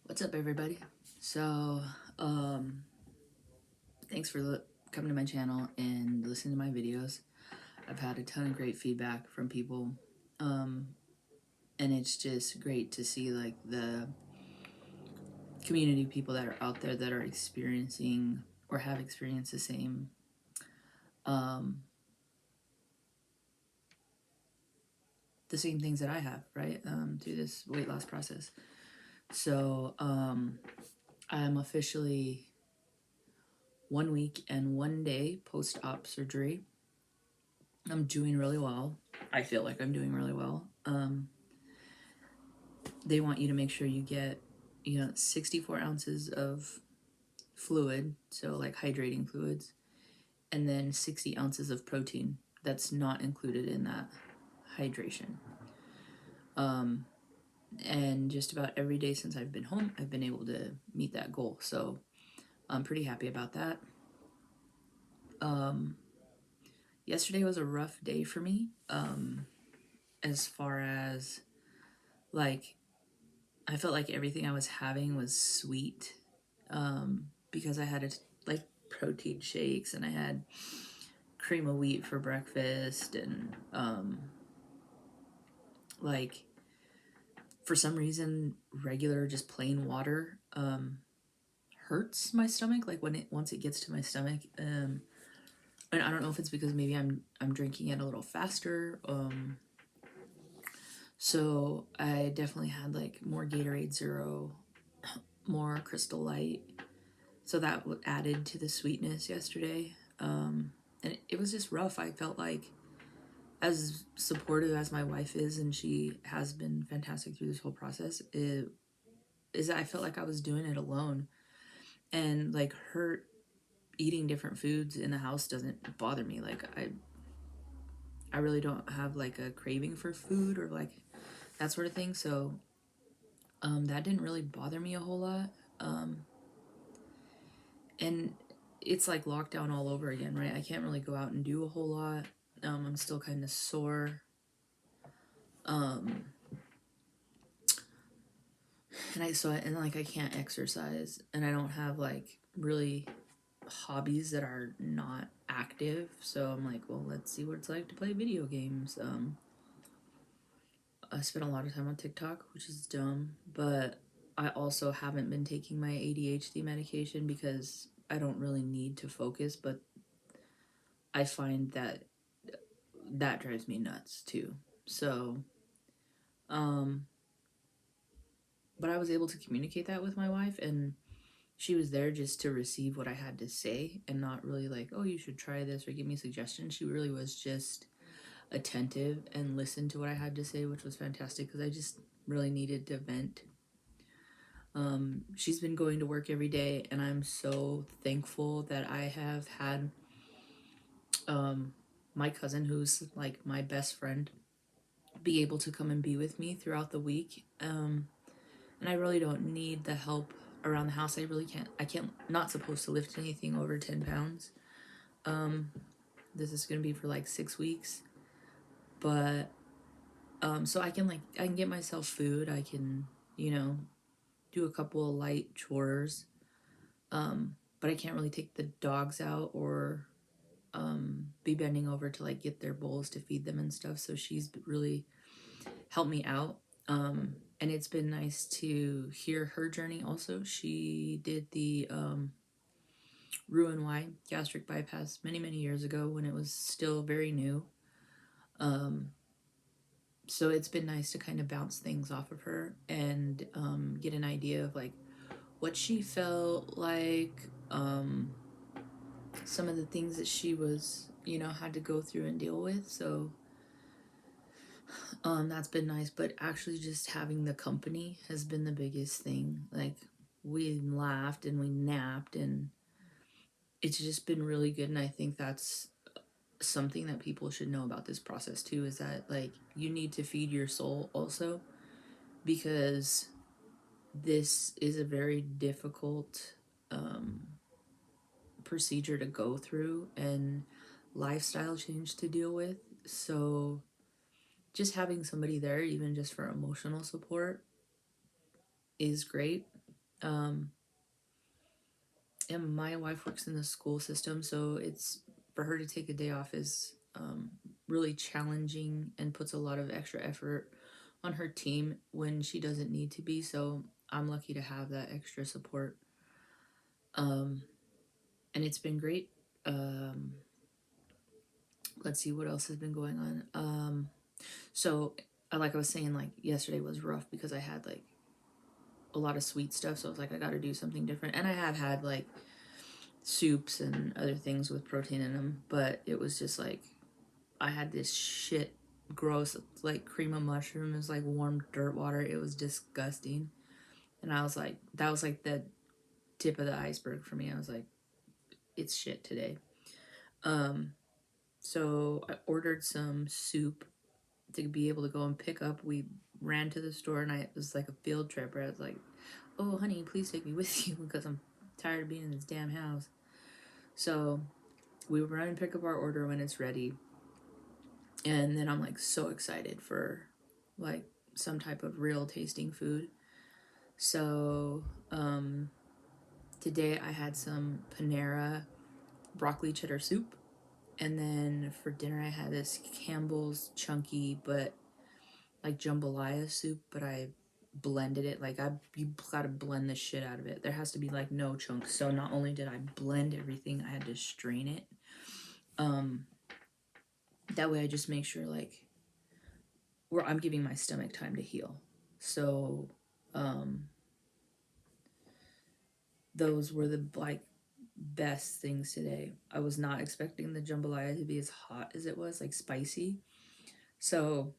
What's up, everybody? So, thanks for coming to my channel and listening to my videos. I've had a ton of great feedback from people, um, and it's just great to see like the community people that are out there that are experiencing or have experienced um, the same things that I have, right? Through this weight loss process. So, I'm officially 1 week and 1 day post-op surgery. I'm doing really well. I feel like I'm doing really well. They want you to make sure you get, 64 ounces of fluid, so like hydrating fluids, and then 60 ounces of protein. That's not included in that hydration. And just about every day since I've been home, I've been able to meet that goal. So I'm pretty happy about that. Yesterday was a rough day for me, as far as like I felt like everything I was having was sweet, because I had like protein shakes and I had cream of wheat for breakfast, and like for some reason regular just plain water hurts my stomach, like once it gets to my stomach. And I don't know if it's because maybe I'm drinking it a little faster. So I definitely had like more Gatorade Zero, more Crystal Light. So that added to the sweetness yesterday. And it was just rough. I felt like, as supportive as my wife is, and she has been fantastic through this whole process, I felt like I was doing it alone. And like her eating different foods in the house doesn't bother me. Like I really don't have like a craving for food or like that sort of thing. So that didn't really bother me a whole lot. And it's like lockdown all over again, right? I can't really go out and do a whole lot. I'm still kind of sore. And I can't exercise, and I don't have like really hobbies that are not active. So I'm like, well, let's see what it's like to play video games. I spent a lot of time on TikTok, which is dumb, but I also haven't been taking my ADHD medication because I don't really need to focus, but I find that that drives me nuts too. So, um, but I was able to communicate that with my wife, and she was there just to receive what I had to say and not really like, oh, you should try this or give me suggestions. She really was just attentive and listened to what I had to say, which was fantastic because I just really needed to vent. She's been going to work every day, and I'm so thankful that I have had my cousin, who's like my best friend, be able to come and be with me throughout the week. And I really don't need the help around the house. I can't, not supposed to lift anything over 10 pounds. This is going to be for like 6 weeks. But, so I can get myself food. I can, do a couple of light chores. But I can't really take the dogs out or, be bending over to like get their bowls to feed them and stuff. So she's really helped me out. And it's been nice to hear her journey also. She did the Roux-en-Y gastric bypass many, many years ago when it was still very new. So it's been nice to kind of bounce things off of her and get an idea of like what she felt like, some of the things that she was, had to go through and deal with. So that's been nice, but actually just having the company has been the biggest thing. Like we laughed and we napped, and it's just been really good. And I think that's something that people should know about this process too, is that like you need to feed your soul also, because this is a very difficult procedure to go through and lifestyle change to deal with. So just having somebody there, even just for emotional support, is great. Um, and my wife works in the school system, so it's for her to take a day off is really challenging and puts a lot of extra effort on her team when she doesn't need to be. So I'm lucky to have that extra support. Um, and it's been great. Um, let's see what else has been going on. So like I was saying, like yesterday was rough because I had like a lot of sweet stuff. So I was like, I got to do something different. And I have had like soups and other things with protein in them, but it was just like I had this shit gross like cream of mushroom. It was like warm dirt water. It was disgusting. And I was like, that was like the tip of the iceberg for me. I was like, it's shit today. So I ordered some soup to be able to go and pick up. We ran to the store and it was like a field trip where I was like, oh honey, please take me with you because I'm tired of being in this damn house. So we run and pick up our order when it's ready. And then I'm like so excited for like some type of real tasting food. So today I had some Panera broccoli cheddar soup. And then for dinner I had this Campbell's chunky but like jambalaya soup, but I blended it. Like you gotta blend the shit out of it. There has to be like no chunks. So not only did I blend everything, I had to strain it. That way I just make sure like where I'm giving my stomach time to heal. So those were the like best things today. I was not expecting the jambalaya to be as hot as it was, like spicy. So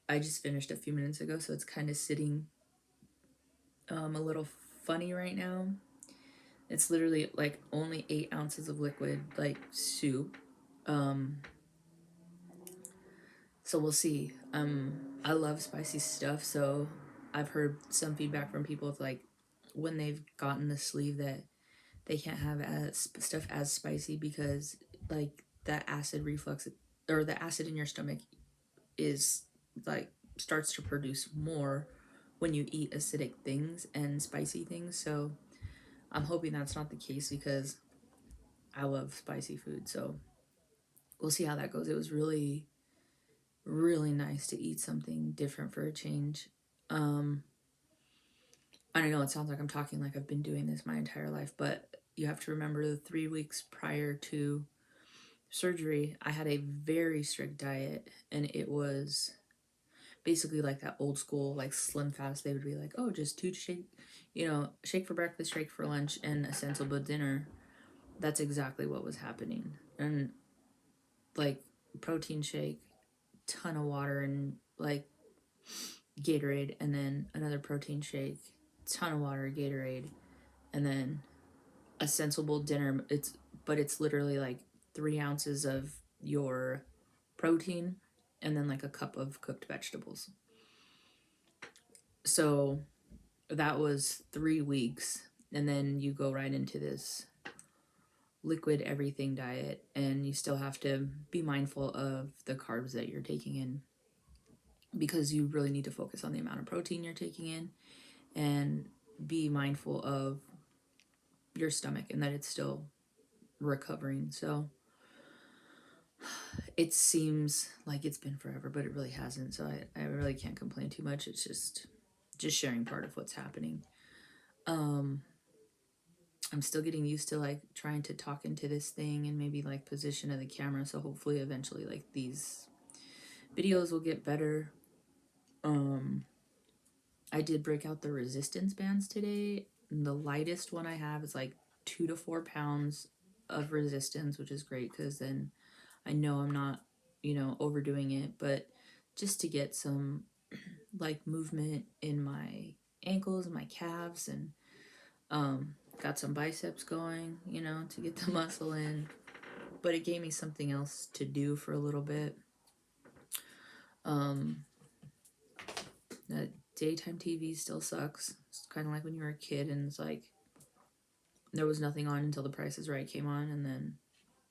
I just finished a few minutes ago, so it's kind of sitting a little funny right now. It's literally like only 8 ounces of liquid, like soup. So we'll see. I love spicy stuff, so I've heard some feedback from people with like when they've gotten the sleeve that they can't have stuff as spicy because like that acid reflux or the acid in your stomach is like starts to produce more when you eat acidic things and spicy things. So I'm hoping that's not the case because I love spicy food. So we'll see how that goes. It was really, really nice to eat something different for a change. I don't know, it sounds like I'm talking like I've been doing this my entire life, but you have to remember the 3 weeks prior to surgery, I had a very strict diet, and it was basically like that old school, like slim fast. They would be like, oh, just two shake, shake for breakfast, shake for lunch, and a sensible dinner. That's exactly what was happening. And like protein shake, ton of water, and like Gatorade, and then another protein shake, ton of water, Gatorade, and then a sensible dinner. It's literally like 3 ounces of your protein and then like a cup of cooked vegetables. So that was 3 weeks, and then you go right into this liquid everything diet, and you still have to be mindful of the carbs that you're taking in because you really need to focus on the amount of protein you're taking in and be mindful of your stomach and that it's still recovering. So it seems like it's been forever, but it really hasn't. So I really can't complain too much. It's just sharing part of what's happening. I'm still getting used to like trying to talk into this thing and maybe like position of the camera. So hopefully eventually like these videos will get better. I did break out the resistance bands today. And the lightest one I have is like 2 to 4 pounds of resistance, which is great because then I know I'm not, overdoing it. But just to get some like movement in my ankles and my calves, and got some biceps going, to get the muscle in. But it gave me something else to do for a little bit. The daytime TV still sucks. It's kind of like when you were a kid and it's like there was nothing on until The Price is Right came on, and then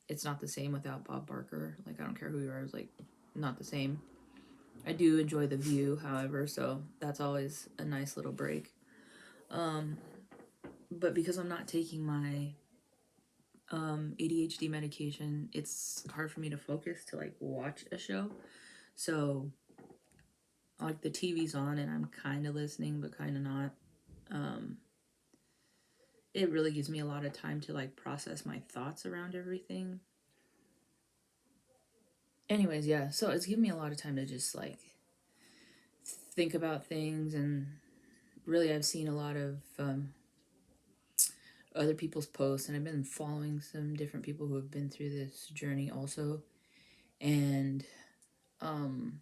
it's not the same without Bob Barker. Like I don't care who you are, it's like not the same. I do enjoy The View, however, so that's always a nice little break. Um, but because I'm not taking my ADHD medication, it's hard for me to focus to like watch a show. So like the TV's on and I'm kind of listening but kind of not. Um, it really gives me a lot of time to like process my thoughts around everything. Anyways, yeah, so it's given me a lot of time to just like think about things, and really I've seen a lot of other people's posts, and I've been following some different people who have been through this journey also, and um,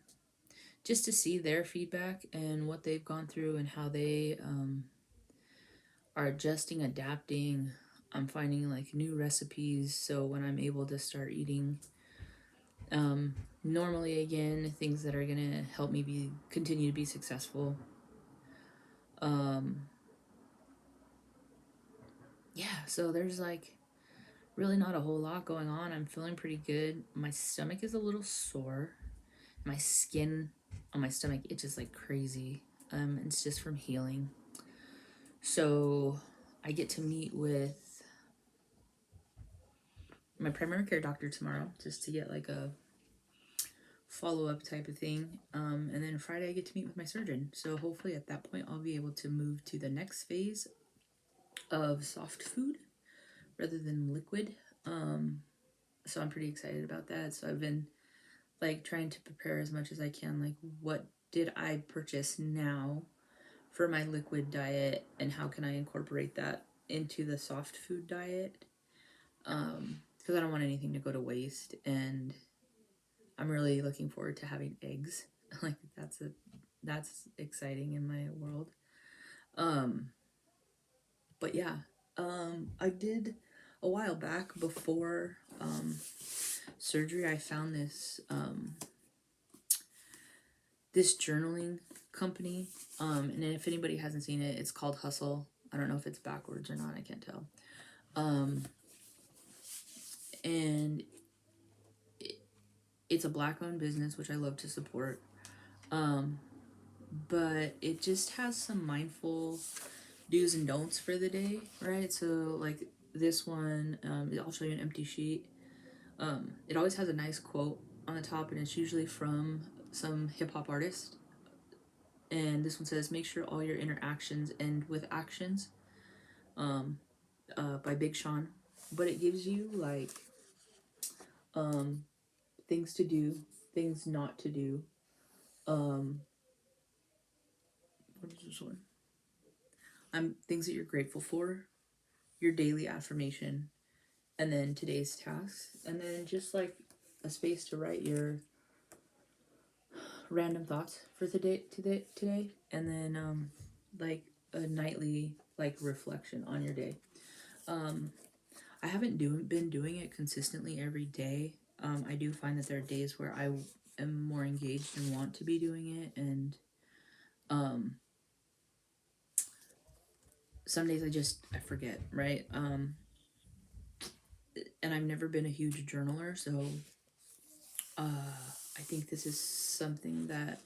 just to see their feedback and what they've gone through and how they are adjusting, adapting. I'm finding like new recipes, so when I'm able to start eating um, normally again, things that are gonna help me continue to be successful. Um, yeah, so there's like really not a whole lot going on. I'm feeling pretty good. My stomach is a little sore. My skin on my stomach itches like crazy. It's just from healing. So I get to meet with my primary care doctor tomorrow just to get like a follow-up type of thing. And then Friday I get to meet with my surgeon. So hopefully at that point I'll be able to move to the next phase of soft food rather than liquid. So I'm pretty excited about that. So I've been like trying to prepare as much as I can, like what did I purchase now for my liquid diet and how can I incorporate that into the soft food diet, because I don't want anything to go to waste, and I'm really looking forward to having eggs. Like that's exciting in my world. um but yeah, I did a while back before surgery. I found this journaling company. And if anybody hasn't seen it, it's called Hustle. I don't know if it's backwards or not, I can't tell. um and it's a black owned business, which I love to support. um but it just has some mindful do's and don'ts for the day, right? So like this one, I'll show you an empty sheet. It always has a nice quote on the top, and it's usually from some hip-hop artist. And this one says, make sure all your interactions end with actions, um, by Big Sean. But it gives you like um, things to do, things not to do. Um, what is this one? Things that you're grateful for, your daily affirmation, and then today's tasks, and then just like a space to write your random thoughts for today, and then like a nightly like reflection on your day. Um, I haven't been doing it consistently every day. I do find that there are days where I am more engaged and want to be doing it, and um, some days I forget, right? And I've never been a huge journaler, so I think this is something that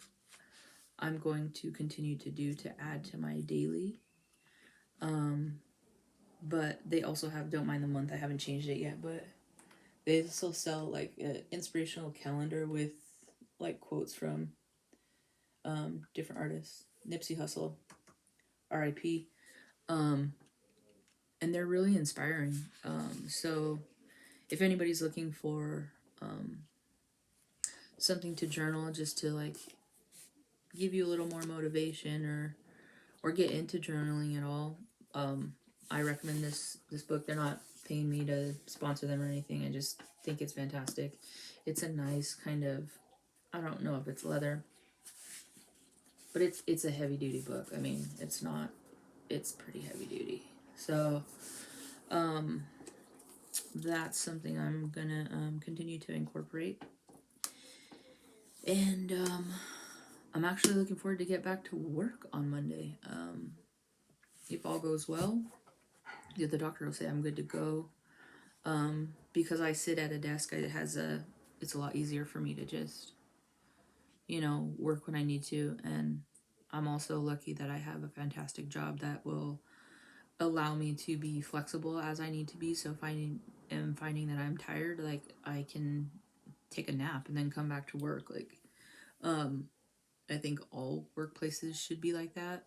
I'm going to continue to do to add to my daily. But they also have Don't Mind the Month. I haven't changed it yet, but they also sell like an inspirational calendar with like quotes from different artists. Nipsey Hussle, R.I.P. Um, and they're really inspiring. So if anybody's looking for something to journal, just to like give you a little more motivation, or get into journaling at all, I recommend this book. They're not paying me to sponsor them or anything. I just think it's fantastic. It's a nice kind of, I don't know if it's leather, but it's a heavy duty book. I mean, it's not, it's pretty heavy duty. So that's something I'm gonna continue to incorporate. And I'm actually looking forward to get back to work on Monday. If all goes well, the doctor will say I'm good to go. Because I sit at a desk, it's a lot easier for me to just, work when I need to. And I'm also lucky that I have a fantastic job that will allow me to be flexible as I need to be. So finding that I'm tired, like I can take a nap and then come back to work. Like, I think all workplaces should be like that.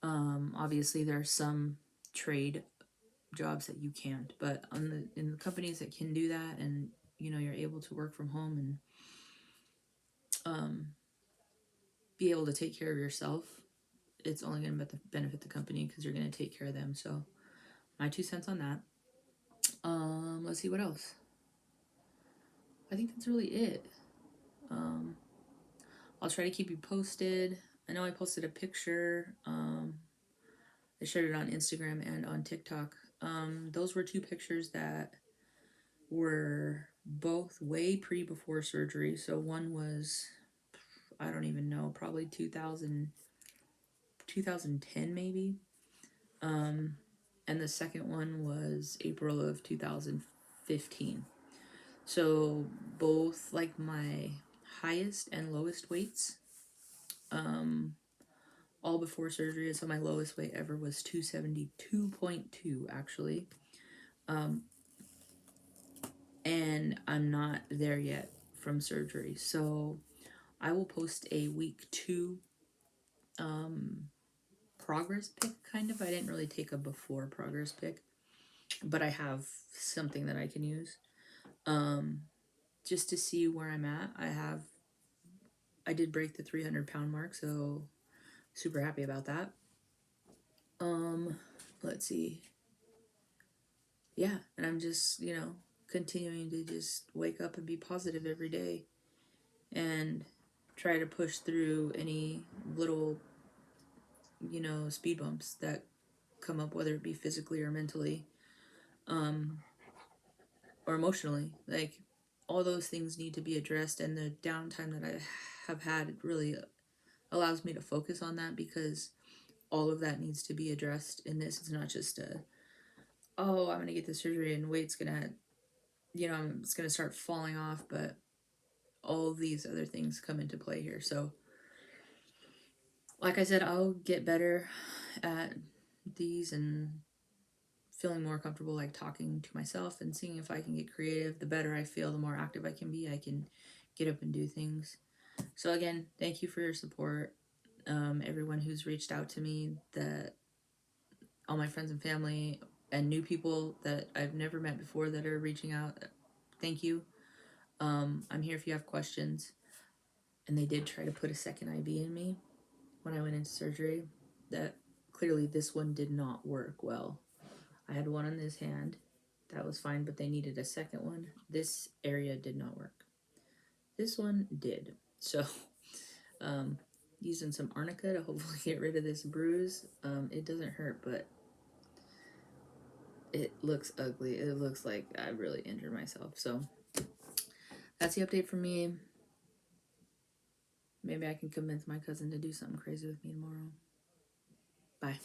Obviously there are some trade jobs that you can't, but in the companies that can do that, and you're able to work from home and be able to take care of yourself, it's only going to benefit the company because you're going to take care of them. So my 2 cents on that. Let's see what else. I think that's really it. I'll try to keep you posted. I know I posted a picture. I shared it on Instagram and on TikTok. Those were 2 pictures that were both way before surgery. So one was, I don't even know, probably 2010 maybe. And the second one was April of 2015. So both like my highest and lowest weights, all before surgery. So my lowest weight ever was 272.2 actually. And I'm not there yet from surgery. So I will post a week 2 progress pic, kind of. I didn't really take a before progress pic, but I have something that I can use just to see where I'm at. I did break the 300-pound mark, so super happy about that. Let's see. Yeah, and I'm just, continuing to just wake up and be positive every day and try to push through any little, speed bumps that come up, whether it be physically or mentally, or emotionally. Like, all those things need to be addressed, and the downtime that I have had really allows me to focus on that, because all of that needs to be addressed in this. It's not just I'm going to get the surgery and weight's going to, it's going to start falling off, but all these other things come into play here. So, like I said, I'll get better at these and feeling more comfortable, like talking to myself and seeing if I can get creative. The better I feel, the more active I can be. I can get up and do things. So again, thank you for your support. Everyone who's reached out to me, all my friends and family and new people that I've never met before that are reaching out. Thank you. I'm here if you have questions. And they did try to put a second IV in me when I went into surgery. That clearly this one did not work well. I had one on this hand. That was fine, but they needed a second one. This area did not work. This one did. So, using some arnica to hopefully get rid of this bruise. It doesn't hurt, but it looks ugly. It looks like I really injured myself. So, that's the update from me. Maybe I can convince my cousin to do something crazy with me tomorrow. Bye.